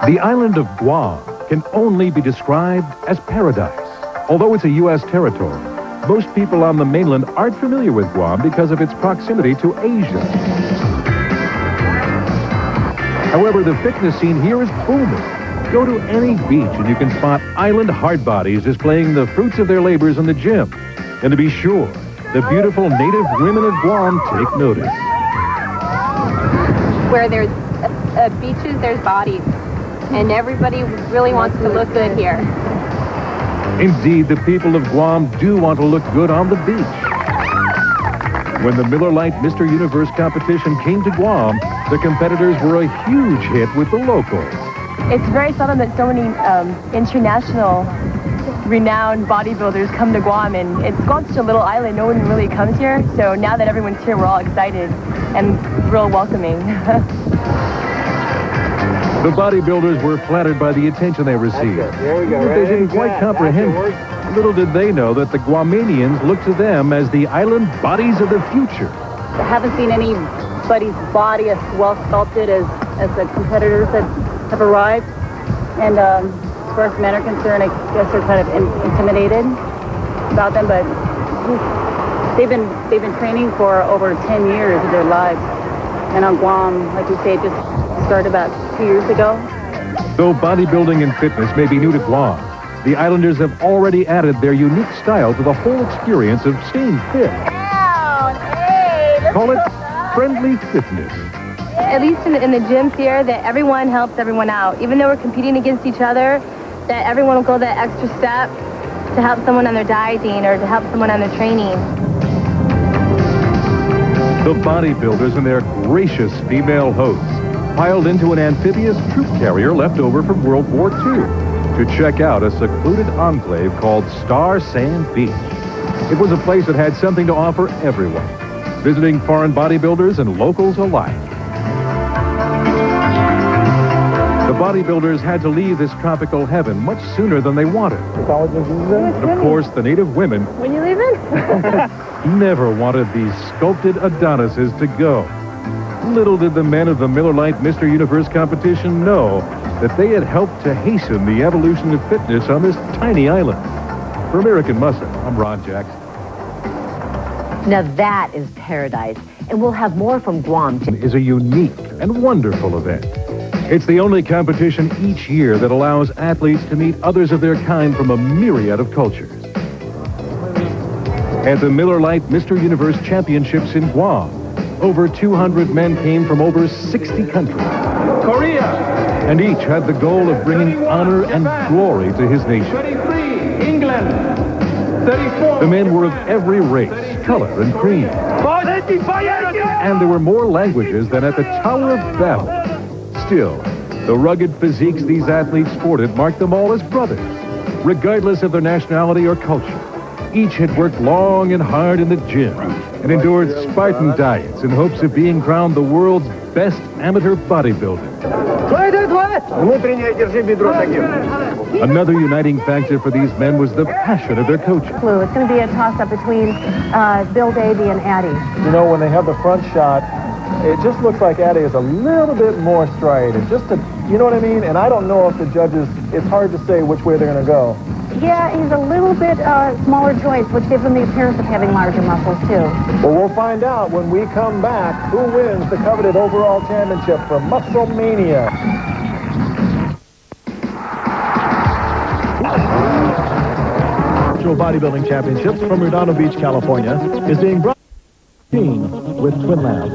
The island of Guam can only be described as paradise. Although it's a U.S. territory, most people on the mainland aren't familiar with Guam because of its proximity to Asia. However, the fitness scene here is booming. Go to any beach and you can spot island hardbodies displaying the fruits of their labors in the gym. And to be sure, the beautiful native women of Guam take notice. Where there's beaches, there's bodies. And everybody really wants to look good here. Indeed, the people of Guam do want to look good on the beach. When the Miller Lite Mr. Universe competition came to Guam, the competitors were a huge hit with the locals. It's very seldom that so many international renowned bodybuilders come to Guam, and Guam's such a little island, no one really comes here, so now that everyone's here, we're all excited and real welcoming. The bodybuilders were flattered by the attention they received, but they didn't quite comprehend. Little did they know that the Guamanians looked to them as the island bodies of the future. I haven't seen anybody's body as well sculpted as the competitors that have arrived, and as far as men are concerned, I guess they're kind of intimidated about them, but they've been training for over 10 years of their lives, and on Guam, like you say, it just started about 2 years ago. Though bodybuilding and fitness may be new to Guam, the islanders have already added their unique style to the whole experience of staying fit. Call it friendly fitness. At least in the gyms here, that everyone helps everyone out. Even though we're competing against each other, that everyone will go that extra step to help someone on their dieting or to help someone on their training. The bodybuilders and their gracious female hosts piled into an amphibious troop carrier left over from World War II to check out a secluded enclave called Star Sand Beach. It was a place that had something to offer everyone, visiting foreign bodybuilders and locals alike. The bodybuilders had to leave this tropical heaven much sooner than they wanted. And of course, the native women When you leaving? never wanted these sculpted Adonises to go. Little did the men of the Miller Lite Mr. Universe competition know that they had helped to hasten the evolution of fitness on this tiny island. For American Muscle, I'm Ron Jackson. Now that is paradise, and we'll have more from Guam. It is a unique and wonderful event. It's the only competition each year that allows athletes to meet others of their kind from a myriad of cultures. At the Miller Lite Mr. Universe Championships in Guam, over 200 men came from over 60 countries. Korea! And each had the goal of bringing honor and glory to his nation. 33, England. 34. The men were of every race, color, and creed. And there were more languages than at the Tower of Babel. Still, the rugged physiques these athletes sported marked them all as brothers, regardless of their nationality or culture. Each had worked long and hard in the gym and endured Spartan diets in hopes of being crowned the world's best amateur bodybuilder. Another uniting factor for these men was the passion of their coaches. It's going to be a toss-up between Bill Davey and Addie. You know, when they have the front shot, it just looks like Ade is a little bit more striated. You know what I mean? And I don't know if the judges, it's hard to say which way they're going to go. Yeah, he's a little bit smaller joints, which gives him the appearance of having larger muscles, too. Well, we'll find out when we come back who wins the coveted overall championship for Musclemania. Virtual Bodybuilding Championships from Redondo Beach, California, is being brought with Twin Labs.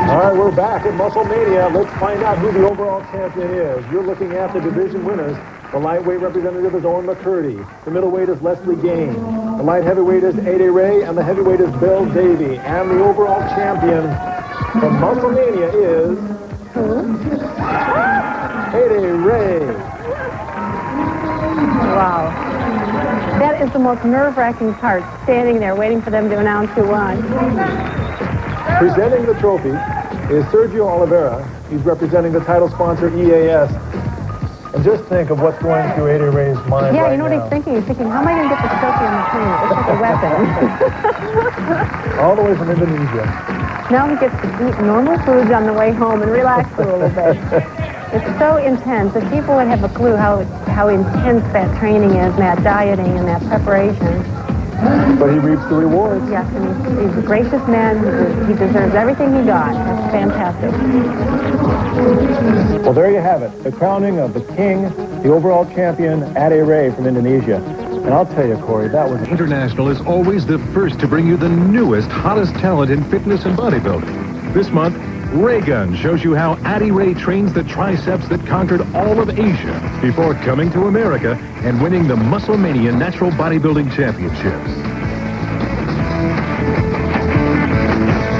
All right, we're back at Musclemania. Let's find out who the overall champion is. You're looking at the division winners. The lightweight representative is Owen McCurdy. The middleweight is Leslie Gain. The light heavyweight is Ade Rai, and the heavyweight is Bill Davey. And the overall champion from Musclemania is Ade Rai. Wow. That is the most nerve-wracking part, standing there waiting for them to announce who won. Presenting the trophy is Sergio Oliveira. He's representing the title sponsor, EAS. And just think of what's going through Ade Rai's mind Yeah, right you know what now. he's thinking? He's thinking, how am I going to get this trophy on the plane? It's like a weapon. All the way from Indonesia. Now he gets to eat normal foods on the way home and relax a little bit. It's so intense. If people would have a clue how intense that training is, and that dieting and that preparation. But he reaps the rewards. Yes, and he's a gracious man. He deserves everything he got. That's fantastic. Well, there you have it. The crowning of the king, the overall champion, Ade Rai from Indonesia. And I'll tell you, Corey, that was... International is always the first to bring you the newest, hottest talent in fitness and bodybuilding. This month, Ray Gun shows you how Ade Rai trains the triceps that conquered all of Asia before coming to America and winning the Musclemania Natural Bodybuilding Championships.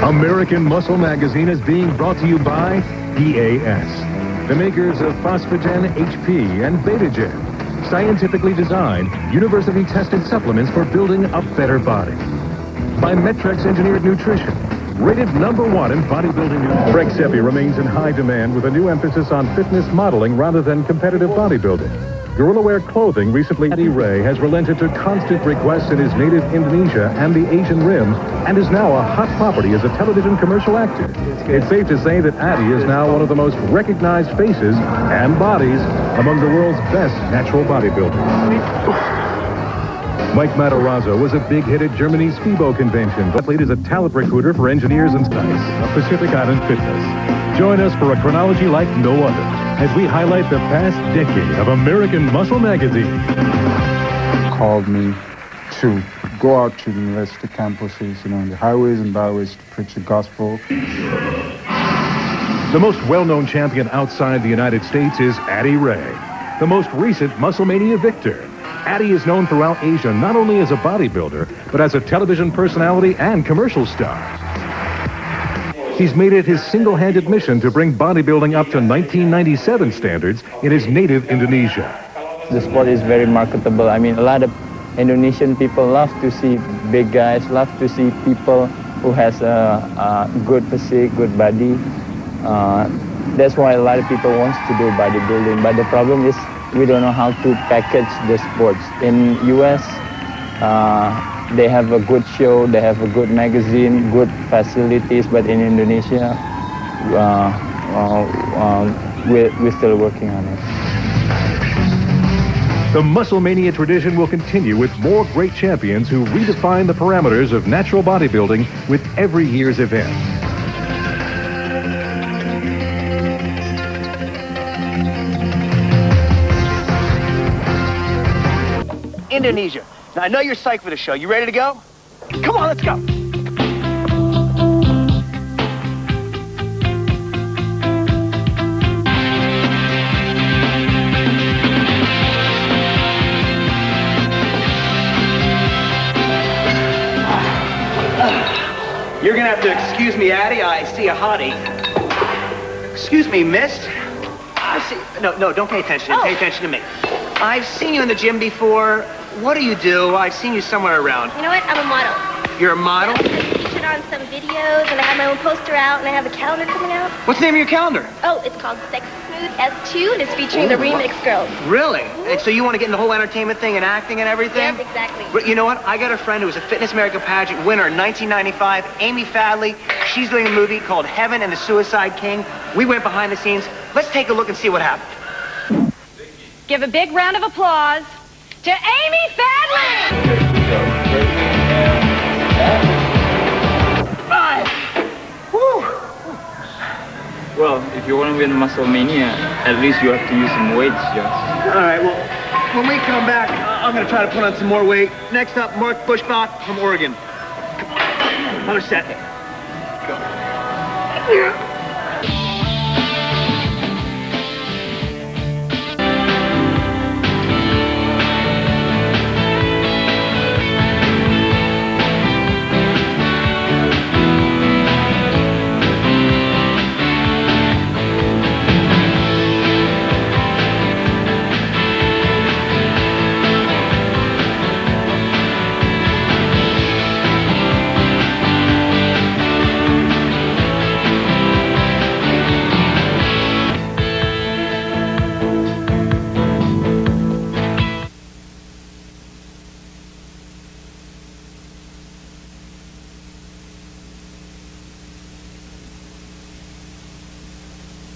American Muscle Magazine is being brought to you by EAS, the makers of Phosphagen HP and Betagen, scientifically designed, university-tested supplements for building a better body. By Metrex Engineered Nutrition, rated #1 in bodybuilding. Brexepi remains in high demand with a new emphasis on fitness modeling rather than competitive bodybuilding. Guerrilla Wear Clothing recently, Ade Rai has relented to constant requests in his native Indonesia and the Asian Rim and is now a hot property as a television commercial actor. It's safe to say that Ade is now one of the most recognized faces and bodies among the world's best natural bodybuilders. Mike Matarazzo was a big hit at Germany's FIBO convention. The athlete is a talent recruiter for engineers and studies of Pacific Island Fitness. Join us for a chronology like no other as we highlight the past decade of American Muscle Magazine. Called me to go out to the university campuses, the highways and byways to preach the gospel. The most well-known champion outside the United States is Ade Rai, the most recent Musclemania victor. Ade is known throughout Asia not only as a bodybuilder, but as a television personality and commercial star. He's made it his single-handed mission to bring bodybuilding up to 1997 standards in his native Indonesia. The sport is very marketable. I mean, a lot of Indonesian people love to see big guys, love to see people who has a good physique, good body. That's why a lot of people wants to do bodybuilding. But the problem is we don't know how to package the sports. In US, they have a good show, they have a good magazine, good facilities, but in Indonesia, we're still working on it. The Musclemania tradition will continue with more great champions who redefine the parameters of natural bodybuilding with every year's event. Indonesia. Now, I know you're psyched for the show. You ready to go? Come on, let's go. You're gonna have to excuse me, Ade. I see a hottie. Excuse me, miss. I see... No, don't pay attention. Pay attention to me. I've seen you in the gym before. What do you do? I've seen you somewhere around. You know what? I'm a model. You're a model? Yeah, I'm featured on some videos, and I have my own poster out, and I have a calendar coming out. What's the name of your calendar? Oh, it's called Sex Smooth S2, and it's featuring the remix girls. Really? And so you want to get in the whole entertainment thing and acting and everything? Yes, exactly. But you know what? I got a friend who was a Fitness America pageant winner in 1995, Amy Fadley. She's doing a movie called Heaven and the Suicide King. We went behind the scenes. Let's take a look and see what happened. Give a big round of applause to Amy Fadley! Well, if you want to win Musclemania, at least you have to use some weights, Josh. All right, well, when we come back, I'm going to try to put on some more weight. Next up, Mark Bushbach from Oregon. Another set. Go. Yeah.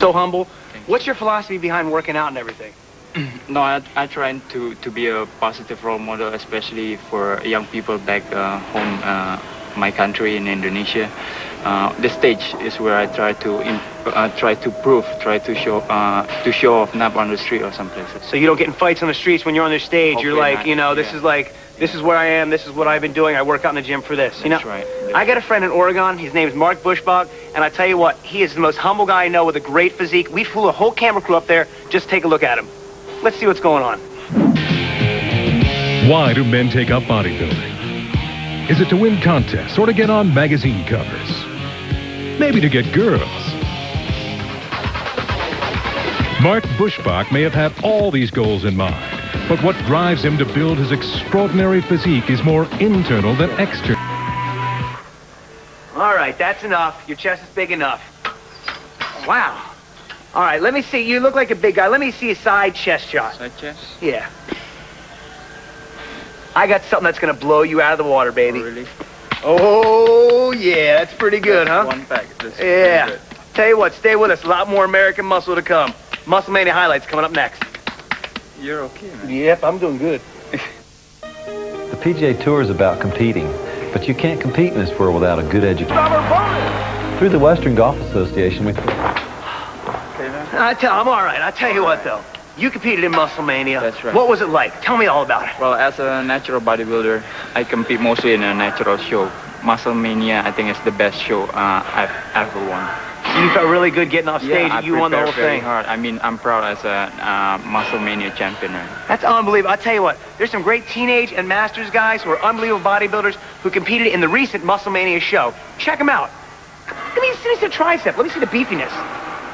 So humble. What's your philosophy behind working out and everything? No, I try to be a positive role model, especially for young people back home, my country in Indonesia. The stage is where I try to prove, try to show off, not on the street or someplace. So you don't get in fights on the streets when you're on the stage. Hopefully you're like, not, you know, this is where I am. This is what I've been doing. I work out in the gym for this. That's you know, right. I got a friend in Oregon. His name is Mark Bushbach, and I tell you what, he is the most humble guy I know with a great physique. We flew a whole camera crew up there just to take a look at him. Let's see what's going on. Why do men take up bodybuilding? Is it to win contests or to get on magazine covers? Maybe to get girls. Mark Bushbach may have had all these goals in mind, but what drives him to build his extraordinary physique is more internal than external. All right, that's enough. Your chest is big enough. Wow. All right, let me see. You look like a big guy. Let me see a side chest shot. Side chest? Yeah. I got something that's going to blow you out of the water, baby. Oh, really? Oh, yeah. That's pretty good, huh? One pack. Yeah. Good. Tell you what, stay with us. A lot more American muscle to come. Musclemania highlights coming up next. You're okay, man. Yep, I'm doing good. The PGA Tour is about competing, but you can't compete in this world without a good education. Through the Western Golf Association, we... I'm all right. I tell you what, though. You competed in Musclemania. That's right. What was it like? Tell me all about it. Well, as a natural bodybuilder, I compete mostly in a natural show. Musclemania, I think, is the best show I've ever won. You felt really good getting off stage and you won the whole very thing. Hard. I mean, I'm proud as a Musclemania champion. That's unbelievable. I'll tell you what, there's some great teenage and masters guys who are unbelievable bodybuilders who competed in the recent Musclemania show. Check them out. Let me see the tricep. Let me see the beefiness.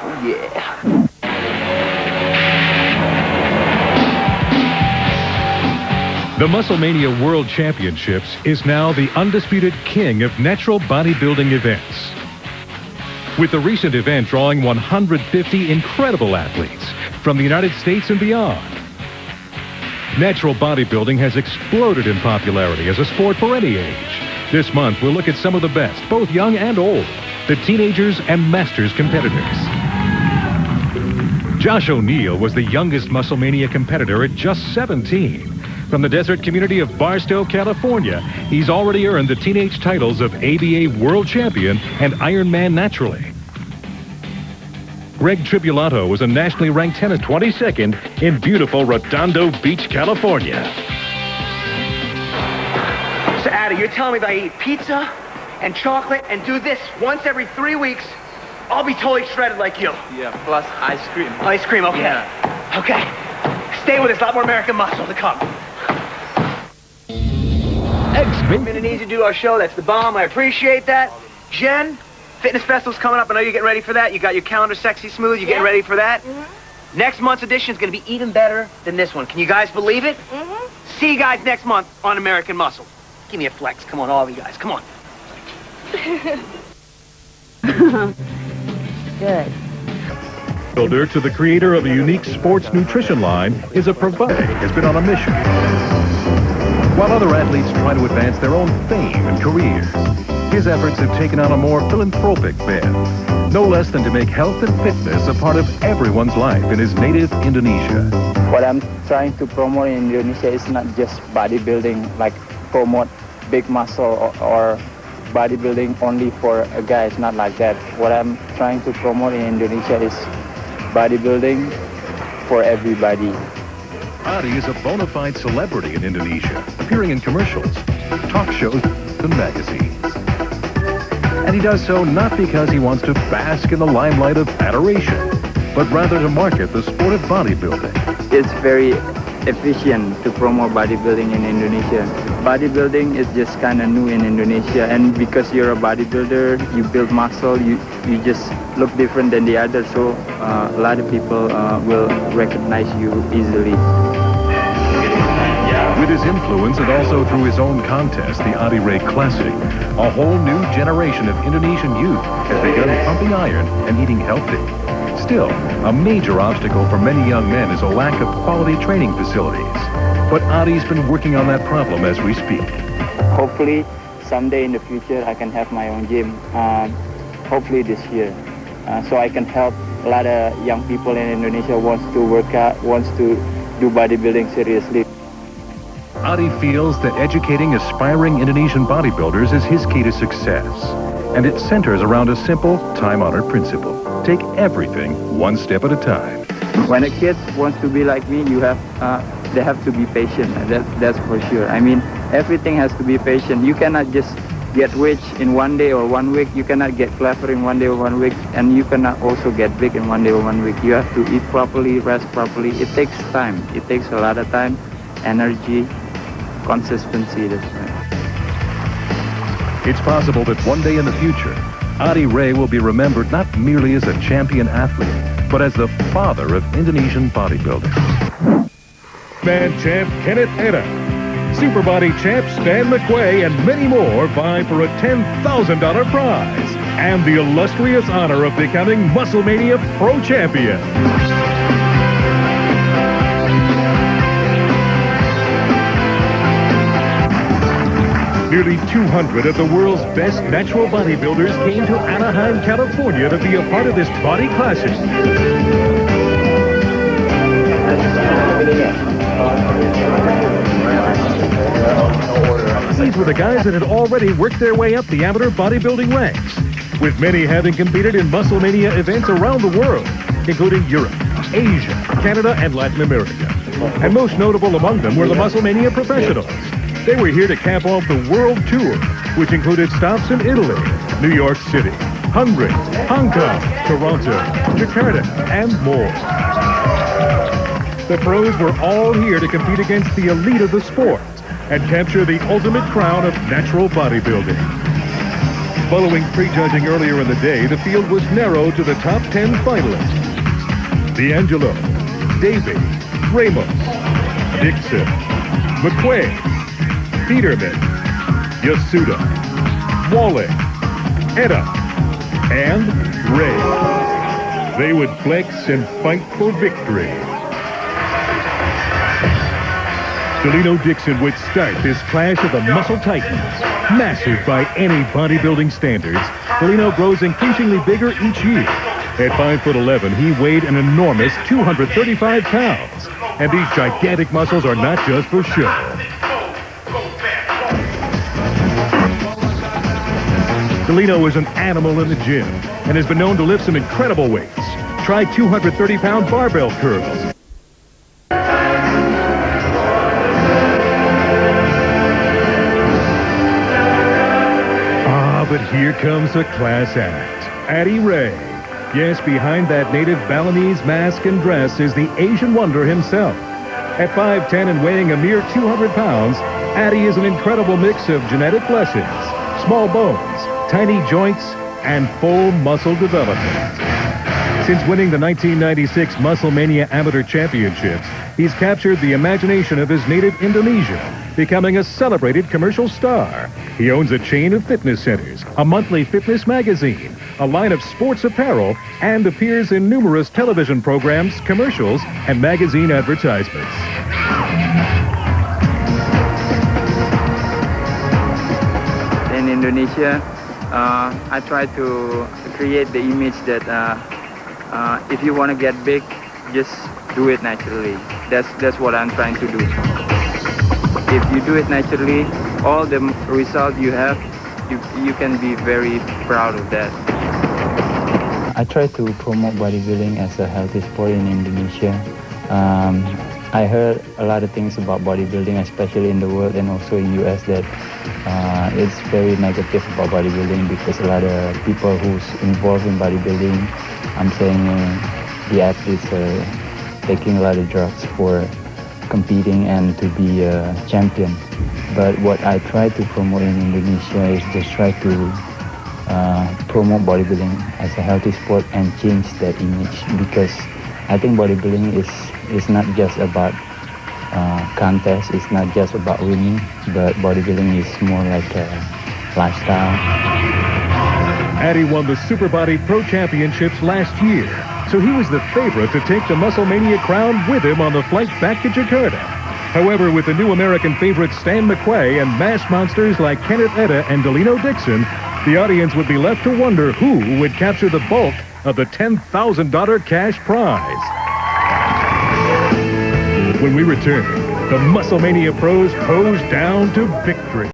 Oh, yeah. The Musclemania World Championships is now the undisputed king of natural bodybuilding events, with the recent event drawing 150 incredible athletes from the United States and beyond. Natural bodybuilding has exploded in popularity as a sport for any age. This month, we'll look at some of the best, both young and old, the teenagers and masters competitors. Josh O'Neill was the youngest Musclemania competitor at just 17. From the desert community of Barstow, California, he's already earned the teenage titles of ABA World Champion and Ironman Naturally. Greg Tribulato was a nationally ranked tennis 22nd in beautiful Redondo Beach, California. So, Ada, you're telling me that I eat pizza and chocolate and do this once every 3 weeks, I'll be totally shredded like you? Yeah, plus ice cream. Ice cream, okay. Yeah. Okay. Stay with us, a lot more American muscle to come. We've been easy to do our show. That's the bomb. I appreciate that. Jen, Fitness Festival's coming up. I know you're getting ready for that. You got your calendar sexy smooth. You're getting ready for that. Mm-hmm. Next month's edition is going to be even better than this one. Can you guys believe it? Mm-hmm. See you guys next month on American Muscle. Give me a flex. Come on, all of you guys. Come on. Good. Builder to the creator of a unique sports nutrition line is a provider has been on a mission. While other athletes try to advance their own fame and careers, his efforts have taken on a more philanthropic bent, no less than to make health and fitness a part of everyone's life in his native Indonesia. What I'm trying to promote in Indonesia is not just bodybuilding, like promote big muscle or bodybuilding only for a guy. It's not like that. What I'm trying to promote in Indonesia is bodybuilding for everybody. Ade is a bona fide celebrity in Indonesia, appearing in commercials, talk shows, and magazines. And he does so not because he wants to bask in the limelight of adoration, but rather to market the sport of bodybuilding. It's very efficient to promote bodybuilding in Indonesia. Bodybuilding is just kind of new in Indonesia, and because you're a bodybuilder, you build muscle, you just look different than the others, so a lot of people will recognize you easily. With his influence and also through his own contest, the Ade Rai Classic, a whole new generation of Indonesian youth has begun pumping iron and eating healthy. Still, a major obstacle for many young men is a lack of quality training facilities. But Ade's been working on that problem as we speak. Hopefully, someday in the future, I can have my own gym. Hopefully this year. so I can help a lot of young people in Indonesia wants to work out, wants to do bodybuilding seriously. Ade feels that educating aspiring Indonesian bodybuilders is his key to success. And it centers around a simple, time-honored principle. Take everything one step at a time. When a kid wants to be like me, they have to be patient. That's for sure. I mean, everything has to be patient. You cannot just get rich in 1 day or 1 week. You cannot get clever in 1 day or 1 week. And you cannot also get big in 1 day or 1 week. You have to eat properly, rest properly. It takes time. It takes a lot of time, energy, consistency. That's right. It's possible that one day in the future, Ade Rai will be remembered not merely as a champion athlete, but as the father of Indonesian bodybuilding. Man champ Kenneth Eda, super body champ Stan McQuay, and many more vie for a $10,000 prize and the illustrious honor of becoming Musclemania Pro Champion. Nearly 200 of the world's best natural bodybuilders came to Anaheim, California to be a part of this body classic. These were the guys that had already worked their way up the amateur bodybuilding ranks, with many having competed in Musclemania events around the world, including Europe, Asia, Canada, and Latin America. And most notable among them were the Musclemania professionals. They were here to cap off the world tour, which included stops in Italy, New York City, Hungary, Hong Kong, Toronto, Jakarta, and more. The pros were all here to compete against the elite of the sport and capture the ultimate crown of natural bodybuilding. Following prejudging earlier in the day, the field was narrowed to the top 10 finalists. D'Angelo, Davey, Ramos, Dixon, McQuay, Peterman, Yasuda, Wally, Eda, and Ray. They would flex and fight for victory. Delino Dixon would start this clash of the muscle titans. Massive by any bodybuilding standards, Delino grows increasingly bigger each year. At 5'11", he weighed an enormous 235 pounds. And these gigantic muscles are not just for show. Delino is an animal in the gym and has been known to lift some incredible weights. Try 230-pound barbell curls. But here comes a class act. Ade Rai. Yes, behind that native Balinese mask and dress is the Asian wonder himself. At 5'10" and weighing a mere 200 pounds, Ade is an incredible mix of genetic blessings, small bones, tiny joints, and full muscle development. Since winning the 1996 Musclemania Amateur Championships, he's captured the imagination of his native Indonesia, becoming a celebrated commercial star. He owns a chain of fitness centers, a monthly fitness magazine, a line of sports apparel, and appears in numerous television programs, commercials, and magazine advertisements. In Indonesia, I try to create the image that if you want to get big, just do it naturally. That's what I'm trying to do. If you do it naturally, all the result you have, you can be very proud of that. I try to promote bodybuilding as a healthy sport in Indonesia. I heard a lot of things about bodybuilding, especially in the world and also in US, that it's very negative about bodybuilding because a lot of people who's involved in bodybuilding, I'm saying the athletes are taking a lot of drugs for competing and to be a champion. But what I try to promote in Indonesia is just try to promote bodybuilding as a healthy sport and change that image, because I think bodybuilding is not just about contest, it's not just about winning, but bodybuilding is more like a lifestyle. Ade won the Super Body Pro Championships last year, so he was the favorite to take the Musclemania crown with him on the flight back to Jakarta. However, with the new American favorites Stan McQuay and mass monsters like Kenneth Eda and Delino Dixon, the audience would be left to wonder who would capture the bulk of the $10,000 cash prize. When we return, the Musclemania pros pose down to victory.